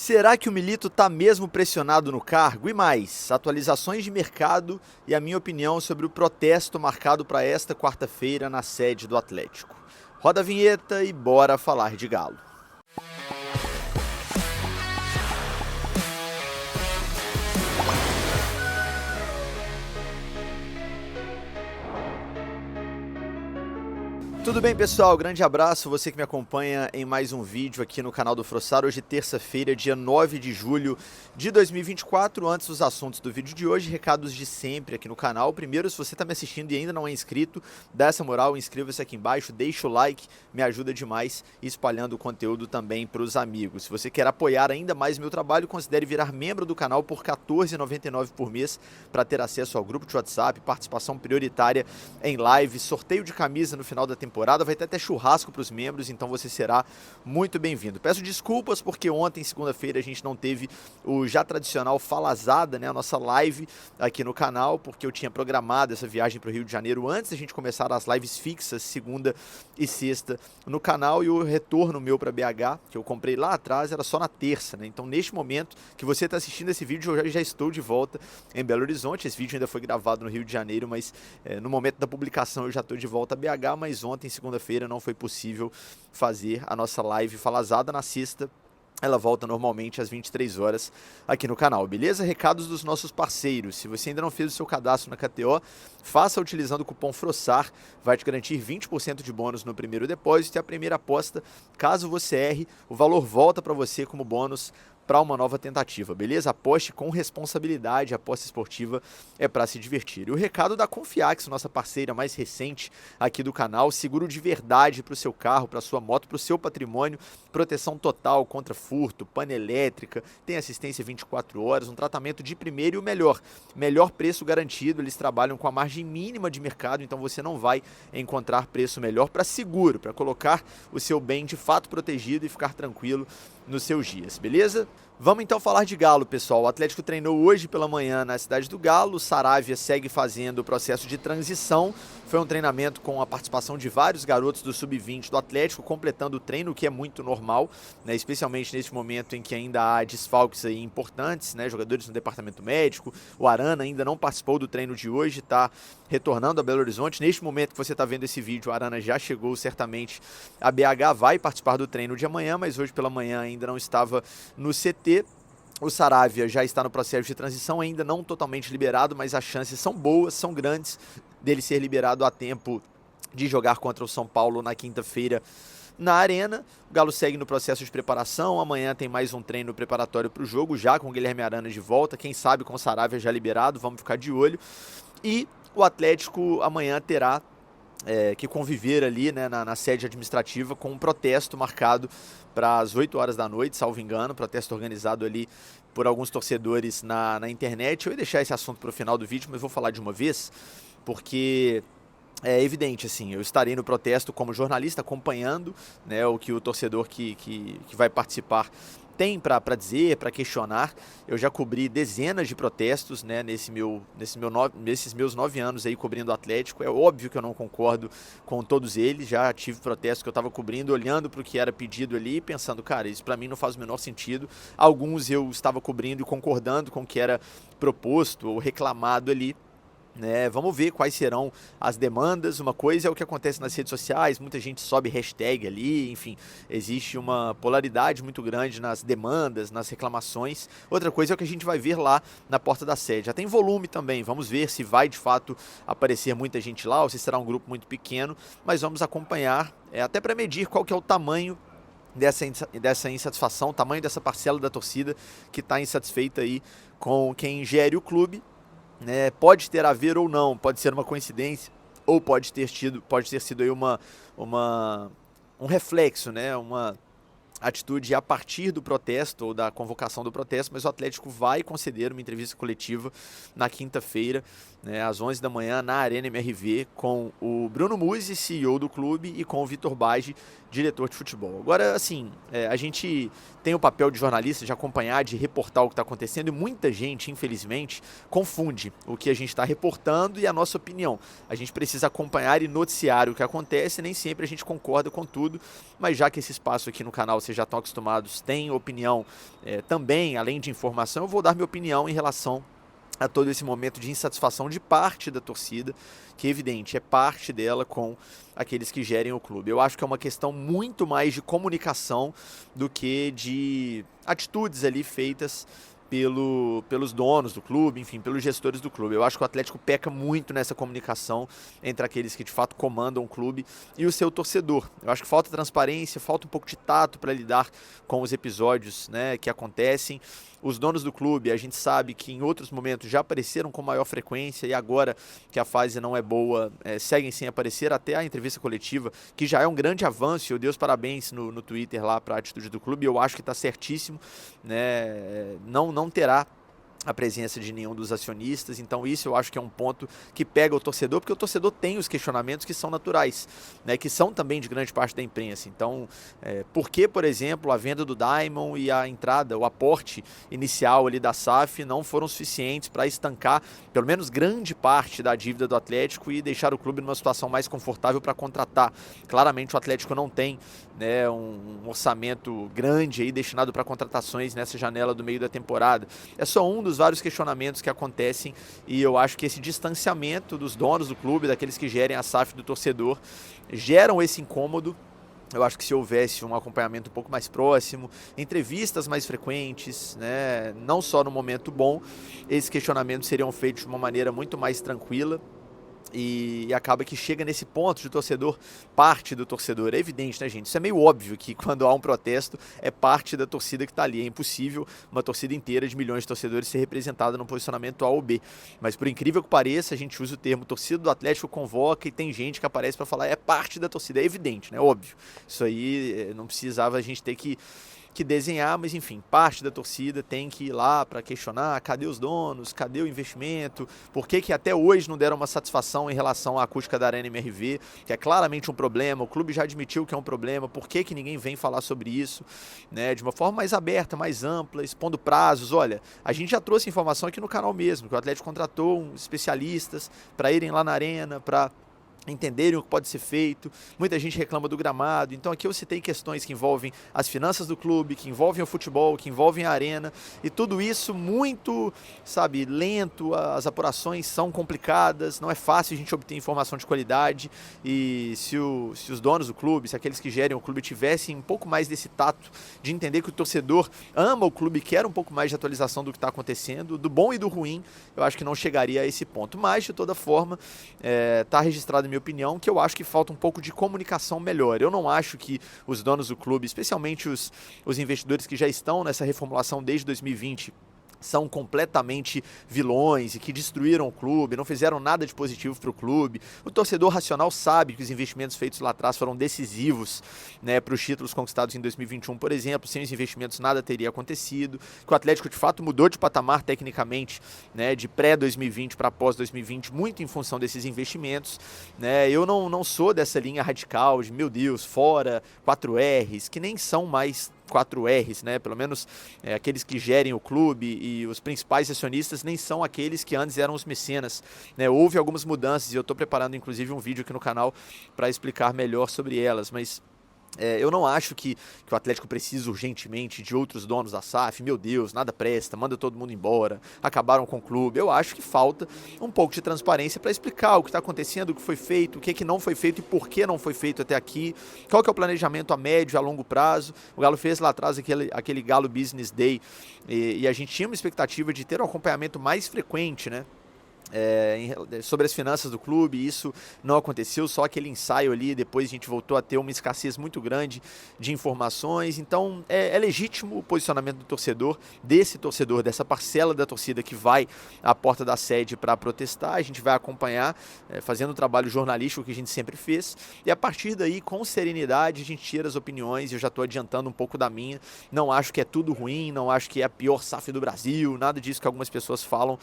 Será que o Milito está mesmo pressionado no cargo? E mais, atualizações de mercado e a minha opinião sobre o protesto marcado para esta quarta-feira na sede do Atlético. Roda a vinheta e bora falar de Galo. Tudo bem, pessoal? Grande abraço, você que me acompanha em mais um vídeo aqui no canal do Frossar. Hoje, terça-feira, dia 9 de julho de 2024. Antes dos assuntos do vídeo de hoje, recados de sempre aqui no canal. Primeiro, se você está me assistindo e ainda não é inscrito, dá essa moral, inscreva-se aqui embaixo, deixa o like, me ajuda demais espalhando o conteúdo também para os amigos. Se você quer apoiar ainda mais meu trabalho, considere virar membro do canal por R$ 14,99 por mês para ter acesso ao grupo de WhatsApp, participação prioritária em live, sorteio de camisa no final da temporada, vai ter até churrasco para os membros, então você será muito bem-vindo. Peço desculpas porque ontem, segunda-feira, a gente não teve o já tradicional Falazada, né, a nossa live aqui no canal, porque eu tinha programado essa viagem para o Rio de Janeiro antes da gente começar as lives fixas, segunda e sexta no canal, e o retorno meu para BH, que eu comprei lá atrás, era só na terça, né? Então, neste momento que você está assistindo esse vídeo, eu já estou de volta em Belo Horizonte. Esse vídeo ainda foi gravado no Rio de Janeiro, mas no momento da publicação eu já estou de volta a BH, mas ontem, segunda-feira, não foi possível fazer a nossa live Falazada. Na sexta ela volta normalmente às 23 horas aqui no canal, beleza? Recados dos nossos parceiros. Se você ainda não fez o seu cadastro na KTO, faça utilizando o cupom FROSSAR, vai te garantir 20% de bônus no primeiro depósito e a primeira aposta, caso você erre, o valor volta para você como bônus para uma nova tentativa, beleza? Aposte com responsabilidade, a aposta esportiva é para se divertir. E o recado da Confiax, nossa parceira mais recente aqui do canal, seguro de verdade para o seu carro, para a sua moto, para o seu patrimônio, proteção total contra furto, pane elétrica, tem assistência 24 horas, um tratamento de primeiro e o melhor preço garantido. Eles trabalham com a margem mínima de mercado, então você não vai encontrar preço melhor para seguro, para colocar o seu bem de fato protegido e ficar tranquilo nos seus dias, beleza? Vamos então falar de Galo, pessoal. O Atlético treinou hoje pela manhã na cidade do Galo, o Saravia segue fazendo o processo de transição, foi um treinamento com a participação de vários garotos do Sub-20 do Atlético, completando o treino, o que é muito normal, né? Especialmente neste momento em que ainda há desfalques aí importantes, né? Jogadores no departamento médico, o Arana ainda não participou do treino de hoje, está retornando a Belo Horizonte. Neste momento que você está vendo esse vídeo, o Arana já chegou certamente a BH, vai participar do treino de amanhã, mas hoje pela manhã ainda não estava no CT. O Saravia já está no processo de transição, ainda não totalmente liberado, mas as chances são boas, são grandes dele ser liberado a tempo de jogar contra o São Paulo na quinta-feira na Arena. O Galo segue no processo de preparação, amanhã tem mais um treino preparatório para o jogo, já com o Guilherme Arana de volta, quem sabe com o Saravia já liberado, vamos ficar de olho. E o Atlético amanhã terá que conviver ali, né, na sede administrativa com um protesto marcado para as 8 horas da noite, salvo engano, protesto organizado ali por alguns torcedores na internet. Eu ia deixar esse assunto para o final do vídeo, mas vou falar de uma vez, porque é evidente, assim, eu estarei no protesto como jornalista acompanhando, né, o que o torcedor que vai participar tem para dizer, para questionar. Eu já cobri dezenas de protestos, né, nesses meus 9 anos aí cobrindo o Atlético. É óbvio que eu não concordo com todos eles, já tive protestos que eu estava cobrindo, olhando para o que era pedido ali, pensando, cara, isso para mim não faz o menor sentido. Alguns eu estava cobrindo e concordando com o que era proposto ou reclamado ali. Vamos ver quais serão as demandas. Uma coisa é o que acontece nas redes sociais, muita gente sobe hashtag ali, enfim, existe uma polaridade muito grande nas demandas, nas reclamações. Outra coisa é o que a gente vai ver lá na porta da sede. Já tem volume também, vamos ver se vai de fato aparecer muita gente lá ou se será um grupo muito pequeno, mas vamos acompanhar, até para medir qual que é o tamanho dessa insatisfação, o tamanho dessa parcela da torcida que está insatisfeita aí com quem gere o clube. Pode ter a ver ou não, pode ser uma coincidência, ou pode ter sido aí um reflexo, né, uma atitude a partir do protesto ou da convocação do protesto, mas o Atlético vai conceder uma entrevista coletiva na quinta-feira, né, às 11 da manhã, na Arena MRV, com o Bruno Musi, CEO do clube, e com o Vitor Bage, diretor de futebol. Agora, assim, a gente tem o papel de jornalista de acompanhar, de reportar o que está acontecendo, e muita gente, infelizmente, confunde o que a gente está reportando e a nossa opinião. A gente precisa acompanhar e noticiar o que acontece, nem sempre a gente concorda com tudo, mas já que esse espaço aqui no canal vocês já estão acostumados, tem opinião também, além de informação, eu vou dar minha opinião em relação a todo esse momento de insatisfação de parte da torcida, que é evidente, é parte dela com aqueles que gerem o clube. Eu acho que é uma questão muito mais de comunicação do que de atitudes ali feitas pelos donos do clube, enfim, pelos gestores do clube. Eu acho que o Atlético peca muito nessa comunicação entre aqueles que de fato comandam o clube e o seu torcedor. Eu acho que falta transparência, falta um pouco de tato para lidar com os episódios, né, que acontecem. Os donos do clube, a gente sabe que em outros momentos já apareceram com maior frequência e agora que a fase não é boa, seguem sem aparecer, até a entrevista coletiva, que já é um grande avanço. Eu dei os parabéns no Twitter lá para a atitude do clube, eu acho que está certíssimo, né? Não terá a presença de nenhum dos acionistas, então isso eu acho que é um ponto que pega o torcedor, porque o torcedor tem os questionamentos que são naturais, né, que são também de grande parte da imprensa. Então, por que, por exemplo, a venda do Daimon e a entrada, o aporte inicial ali da SAF não foram suficientes para estancar pelo menos grande parte da dívida do Atlético e deixar o clube numa situação mais confortável para contratar? Claramente o Atlético não tem, né, um orçamento grande aí destinado para contratações nessa janela do meio da temporada. É só um dos vários questionamentos que acontecem e eu acho que esse distanciamento dos donos do clube, daqueles que gerem a SAF do torcedor, geram esse incômodo. Eu acho que se houvesse um acompanhamento um pouco mais próximo, entrevistas mais frequentes, né, não só no momento bom, esses questionamentos seriam feitos de uma maneira muito mais tranquila. E acaba que chega nesse ponto de torcedor, parte do torcedor. É evidente, né, gente? Isso é meio óbvio que quando há um protesto, é parte da torcida que está ali. É impossível uma torcida inteira de milhões de torcedores ser representada num posicionamento A ou B. Mas por incrível que pareça, a gente usa o termo torcida do Atlético convoca e tem gente que aparece para falar é parte da torcida. É evidente, né? Óbvio. Isso aí não precisava a gente ter que desenhar, mas enfim, parte da torcida tem que ir lá para questionar cadê os donos, cadê o investimento, por que até hoje não deram uma satisfação em relação à acústica da Arena MRV, que é claramente um problema, o clube já admitiu que é um problema, por que ninguém vem falar sobre isso, né, de uma forma mais aberta, mais ampla, expondo prazos. Olha, a gente já trouxe informação aqui no canal mesmo, que o Atlético contratou especialistas para irem lá na arena, para entenderem o que pode ser feito. Muita gente reclama do gramado, então aqui eu citei questões que envolvem as finanças do clube, que envolvem o futebol, que envolvem a arena, e tudo isso muito, sabe, lento, as apurações são complicadas, não é fácil a gente obter informação de qualidade, e se os donos do clube, se aqueles que gerem o clube tivessem um pouco mais desse tato de entender que o torcedor ama o clube, quer um pouco mais de atualização do que está acontecendo, do bom e do ruim, eu acho que não chegaria a esse ponto, mas de toda forma, está registrado minha opinião, que eu acho que falta um pouco de comunicação melhor. Eu não acho que os donos do clube, especialmente os investidores que já estão nessa reformulação desde 2020, são completamente vilões e que destruíram o clube, não fizeram nada de positivo para o clube. O torcedor racional sabe que os investimentos feitos lá atrás foram decisivos, né, para os títulos conquistados em 2021, por exemplo. Sem os investimentos nada teria acontecido, que o Atlético de fato mudou de patamar tecnicamente, né, de pré-2020 para pós-2020, muito em função desses investimentos, né. Eu não sou dessa linha radical de, meu Deus, fora 4Rs, que nem são mais 4Rs, né? Pelo menos aqueles que gerem o clube e os principais acionistas nem são aqueles que antes eram os mecenas, né? Houve algumas mudanças e eu estou preparando inclusive um vídeo aqui no canal para explicar melhor sobre elas, mas eu não acho que o Atlético precisa urgentemente de outros donos da SAF. Meu Deus, nada presta, manda todo mundo embora, acabaram com o clube. Eu acho que falta um pouco de transparência para explicar o que está acontecendo, o que foi feito, o que não foi feito e por que não foi feito até aqui, qual que é o planejamento a médio e a longo prazo. O Galo fez lá atrás aquele Galo Business Day e a gente tinha uma expectativa de ter um acompanhamento mais frequente, né? Sobre as finanças do clube. Isso não aconteceu, só aquele ensaio ali, depois a gente voltou a ter uma escassez muito grande de informações. Então é legítimo o posicionamento do torcedor, dessa parcela da torcida que vai à porta da sede para protestar. A gente vai acompanhar, fazendo o trabalho jornalístico que a gente sempre fez, e a partir daí, com serenidade, a gente tira as opiniões. Eu já estou adiantando um pouco da minha, não acho que é tudo ruim, não acho que é a pior SAF do Brasil, nada disso que algumas pessoas falam,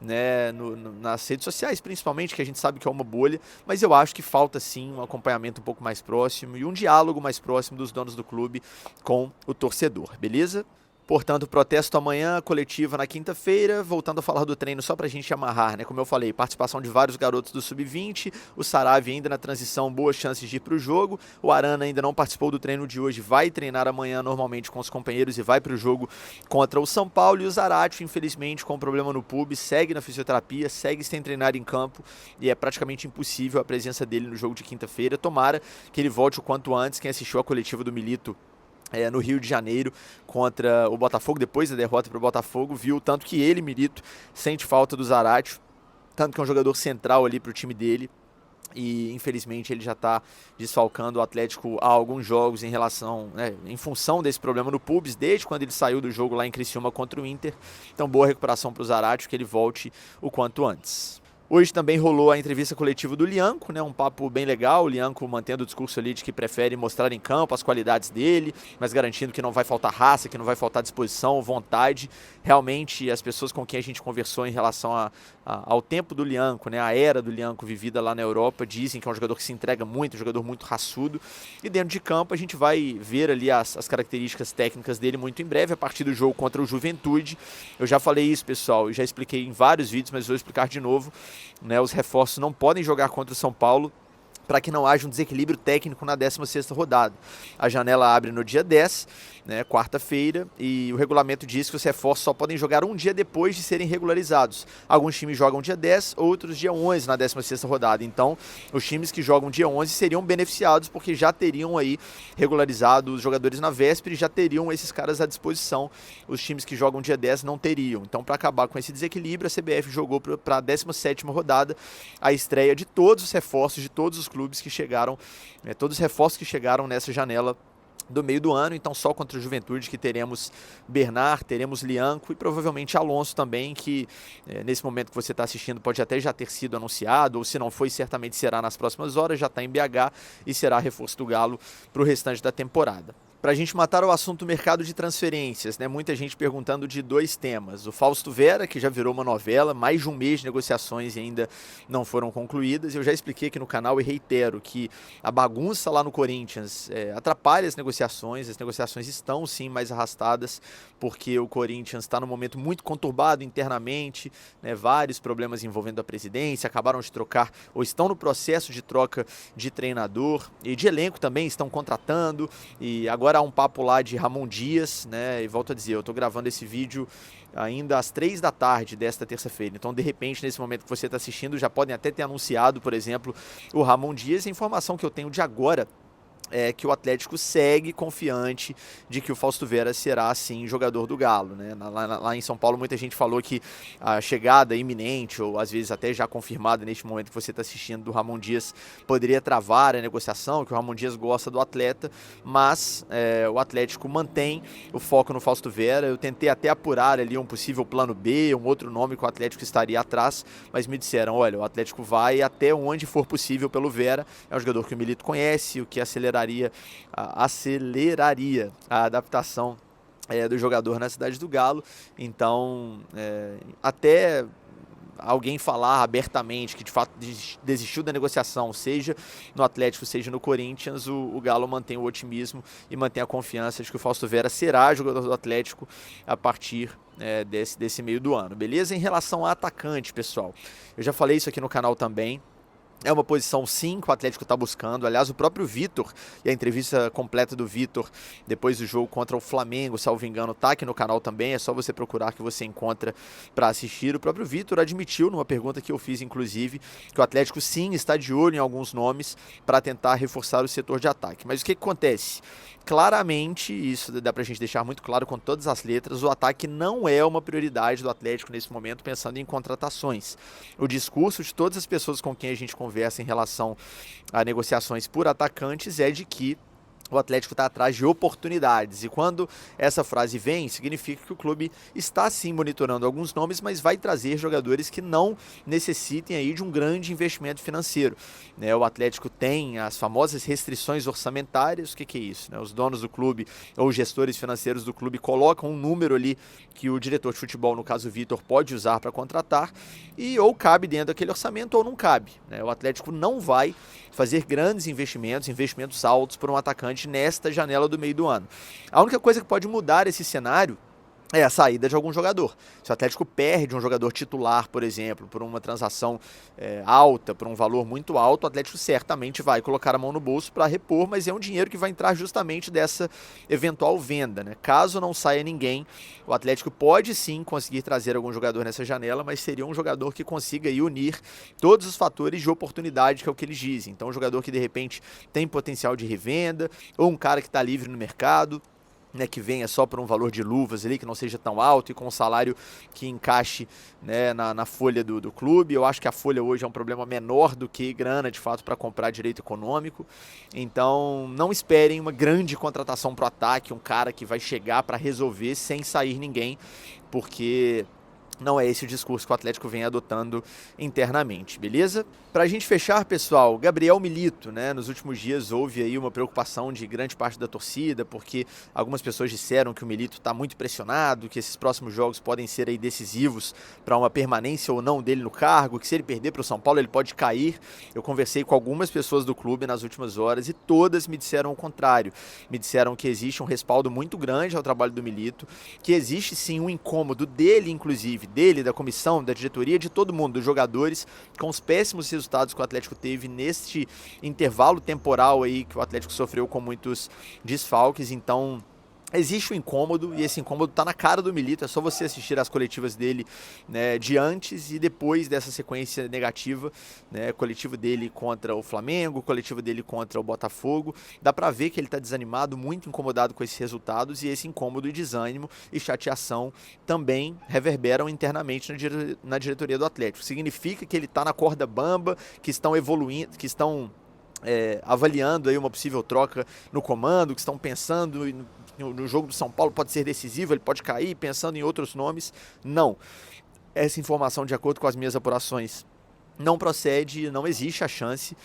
né, nas redes sociais, principalmente, que a gente sabe que é uma bolha, mas eu acho que falta sim um acompanhamento um pouco mais próximo e um diálogo mais próximo dos donos do clube com o torcedor, beleza? Portanto, protesto amanhã, coletiva na quinta-feira. Voltando a falar do treino, só pra gente amarrar, né? Como eu falei, participação de vários garotos do Sub-20, o Saravia ainda na transição, boas chances de ir pro jogo. O Arana ainda não participou do treino de hoje, vai treinar amanhã normalmente com os companheiros e vai pro jogo contra o São Paulo. E o Zarate, infelizmente, com problema no pub, segue na fisioterapia, segue sem treinar em campo e é praticamente impossível a presença dele no jogo de quinta-feira. Tomara que ele volte o quanto antes. Quem assistiu a coletiva do Milito no Rio de Janeiro contra o Botafogo, depois da derrota para o Botafogo, viu tanto que ele, Milito, sente falta do Zarate, tanto que é um jogador central ali para o time dele, e infelizmente ele já está desfalcando o Atlético há alguns jogos em função desse problema no pubs, desde quando ele saiu do jogo lá em Criciúma contra o Inter. Então boa recuperação para o Zarate, que ele volte o quanto antes. Hoje também rolou a entrevista coletiva do Lianco, né? Um papo bem legal, o Lianco mantendo o discurso ali de que prefere mostrar em campo as qualidades dele, mas garantindo que não vai faltar raça, que não vai faltar disposição, vontade. Realmente, as pessoas com quem a gente conversou em relação ao tempo do Lianco, né? A era do Lianco vivida lá na Europa, dizem que é um jogador que se entrega muito, um jogador muito raçudo. E dentro de campo a gente vai ver ali as características técnicas dele muito em breve, a partir do jogo contra o Juventude. Eu já falei isso, pessoal, eu já expliquei em vários vídeos, mas vou explicar de novo. Né, os reforços não podem jogar contra o São Paulo para que não haja um desequilíbrio técnico na 16ª rodada. A janela abre no dia 10, né, quarta-feira, e o regulamento diz que os reforços só podem jogar um dia depois de serem regularizados. Alguns times jogam dia 10, outros dia 11 na 16ª rodada. Então, os times que jogam dia 11 seriam beneficiados porque já teriam aí regularizado os jogadores na véspera e já teriam esses caras à disposição. Os times que jogam dia 10 não teriam. Então, para acabar com esse desequilíbrio, a CBF jogou para a 17ª rodada a estreia de todos os reforços de todos os clubes que chegaram, todos os reforços que chegaram nessa janela do meio do ano. Então só contra o Juventude que teremos Bernard, teremos Lianco e provavelmente Alonso também, que nesse momento que você está assistindo pode até já ter sido anunciado, ou se não foi, certamente será nas próximas horas, já está em BH e será reforço do Galo para o restante da temporada. Para a gente matar o assunto mercado de transferências, né? Muita gente perguntando de dois temas. O Fausto Vera, que já virou uma novela, mais de um mês de negociações e ainda não foram concluídas. Eu já expliquei aqui no canal e reitero que a bagunça lá no Corinthians atrapalha as negociações estão sim mais arrastadas, porque o Corinthians está num momento muito conturbado internamente, né? Vários problemas envolvendo a presidência, acabaram de trocar, ou estão no processo de troca de treinador e de elenco também, estão contratando, e agora há um papo lá de Ramon Dias, né? E volto a dizer, eu estou gravando esse vídeo ainda às 3 da tarde desta terça-feira. Então, de repente, nesse momento que você está assistindo, já podem até ter anunciado, por exemplo, o Ramon Dias. A informação que eu tenho de agora é que o Atlético segue confiante de que o Fausto Vera será, sim, jogador do Galo, né? Lá em São Paulo, muita gente falou que a chegada iminente, ou às vezes até já confirmada neste momento que você está assistindo, do Ramon Dias, poderia travar a negociação, que o Ramon Dias gosta do atleta, mas o Atlético mantém o foco no Fausto Vera. Eu tentei até apurar ali um possível plano B, um outro nome que o Atlético estaria atrás, mas me disseram, olha, o Atlético vai até onde for possível pelo Vera. É um jogador que o Milito conhece, o que aceleraria a adaptação do jogador na cidade do Galo. Então, até alguém falar abertamente que de fato desistiu da negociação, seja no Atlético, seja no Corinthians, o Galo mantém o otimismo e mantém a confiança de que o Fausto Vera será jogador do Atlético a partir desse meio do ano, beleza? Em relação a atacante, pessoal, eu já falei isso aqui no canal também. É uma posição, sim, que o Atlético está buscando. Aliás, o próprio Vitor, e a entrevista completa do Vitor depois do jogo contra o Flamengo, salvo engano, está aqui no canal também. É só você procurar que você encontra para assistir. O próprio Vitor admitiu, numa pergunta que eu fiz, inclusive, que o Atlético, sim, está de olho em alguns nomes para tentar reforçar o setor de ataque. Mas o que acontece? Claramente, isso dá pra gente deixar muito claro com todas as letras, o ataque não é uma prioridade do Atlético nesse momento, pensando em contratações. O discurso de todas as pessoas com quem a gente conversa em relação a negociações por atacantes é de que o Atlético está atrás de oportunidades, e quando essa frase vem, significa que o clube está sim monitorando alguns nomes, mas vai trazer jogadores que não necessitem aí de um grande investimento financeiro, né? O Atlético tem as famosas restrições orçamentárias. O que é isso, né? Os donos do clube ou os gestores financeiros do clube colocam um número ali que o diretor de futebol, no caso o Vitor, pode usar para contratar, e ou cabe dentro daquele orçamento ou não cabe, né? O Atlético não vai fazer grandes investimentos altos por um atacante nesta janela do meio do ano. A única coisa que pode mudar esse cenário é a saída de algum jogador. Se o Atlético perde um jogador titular, por exemplo, por uma transação alta, por um valor muito alto, o Atlético certamente vai colocar a mão no bolso para repor, mas é um dinheiro que vai entrar justamente dessa eventual venda, né? Caso não saia ninguém, o Atlético pode sim conseguir trazer algum jogador nessa janela, mas seria um jogador que consiga aí unir todos os fatores de oportunidade, que é o que eles dizem. Então, um jogador que de repente tem potencial de revenda, ou um cara que está livre no mercado, né, que venha só por um valor de luvas ali, que não seja tão alto e com um salário que encaixe, né, na folha do clube. Eu acho que a folha hoje é um problema menor do que grana, de fato, para comprar direito econômico. Então, não esperem uma grande contratação para o ataque, um cara que vai chegar para resolver sem sair ninguém, porque não é esse o discurso que o Atlético vem adotando internamente, beleza? Pra gente fechar, pessoal, Gabriel Milito, né? Nos últimos dias houve aí uma preocupação de grande parte da torcida, porque algumas pessoas disseram que o Milito está muito pressionado, que esses próximos jogos podem ser aí decisivos para uma permanência ou não dele no cargo, que se ele perder para o São Paulo ele pode cair. Eu conversei com algumas pessoas do clube nas últimas horas e todas me disseram o contrário. Me disseram que existe um respaldo muito grande ao trabalho do Milito, que existe sim um incômodo dele, inclusive, dele, da comissão, da diretoria, de todo mundo, dos jogadores, com os péssimos resultados que o Atlético teve neste intervalo temporal aí que o Atlético sofreu com muitos desfalques. Então existe um incômodo, e esse incômodo está na cara do Milito. É só você assistir as coletivas dele, né, de antes e depois dessa sequência negativa, né, coletivo dele contra o Flamengo, coletivo dele contra o Botafogo. Dá para ver que ele está desanimado, muito incomodado com esses resultados, e esse incômodo e desânimo e chateação também reverberam internamente na diretoria do Atlético. Significa que ele está na corda bamba, que estão evoluindo, que estão avaliando aí uma possível troca no comando, que estão pensando no jogo do São Paulo pode ser decisivo, ele pode cair, pensando em outros nomes. Não. Essa informação, de acordo com as minhas apurações, não procede, não existe a chance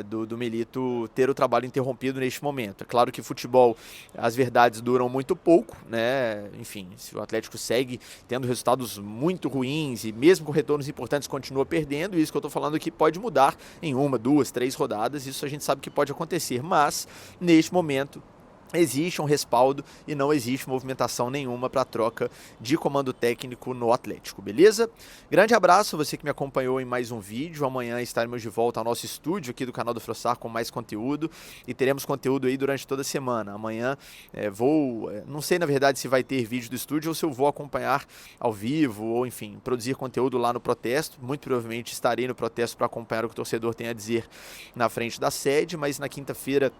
do Milito ter o trabalho interrompido neste momento. É claro que futebol, as verdades duram muito pouco, né? Enfim, se o Atlético segue tendo resultados muito ruins e mesmo com retornos importantes continua perdendo, isso que eu estou falando aqui pode mudar em 1, 2, 3 rodadas, isso a gente sabe que pode acontecer, mas neste momento existe um respaldo e não existe movimentação nenhuma para troca de comando técnico no Atlético, beleza? Grande abraço, você que me acompanhou em mais um vídeo. Amanhã estaremos de volta ao nosso estúdio aqui do canal do Frossar com mais conteúdo, e teremos conteúdo aí durante toda a semana. Amanhã não sei na verdade se vai ter vídeo do estúdio ou se eu vou acompanhar ao vivo, ou enfim, produzir conteúdo lá no protesto. Muito provavelmente estarei no protesto para acompanhar o que o torcedor tem a dizer na frente da sede, mas na quinta-feira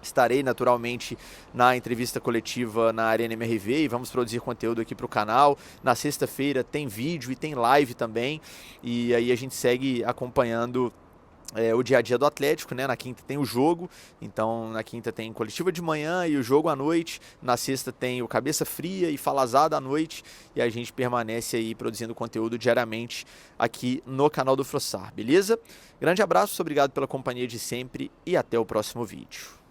estarei naturalmente na entrevista coletiva na Arena MRV e vamos produzir conteúdo aqui para o canal. Na sexta-feira tem vídeo e tem live também, e aí a gente segue acompanhando o dia a dia do Atlético, né? Na quinta tem o jogo, então na quinta tem coletiva de manhã e o jogo à noite. Na sexta tem o Cabeça Fria e Falazada à noite, e a gente permanece aí produzindo conteúdo diariamente aqui no canal do Frossar, beleza? Grande abraço, obrigado pela companhia de sempre e até o próximo vídeo.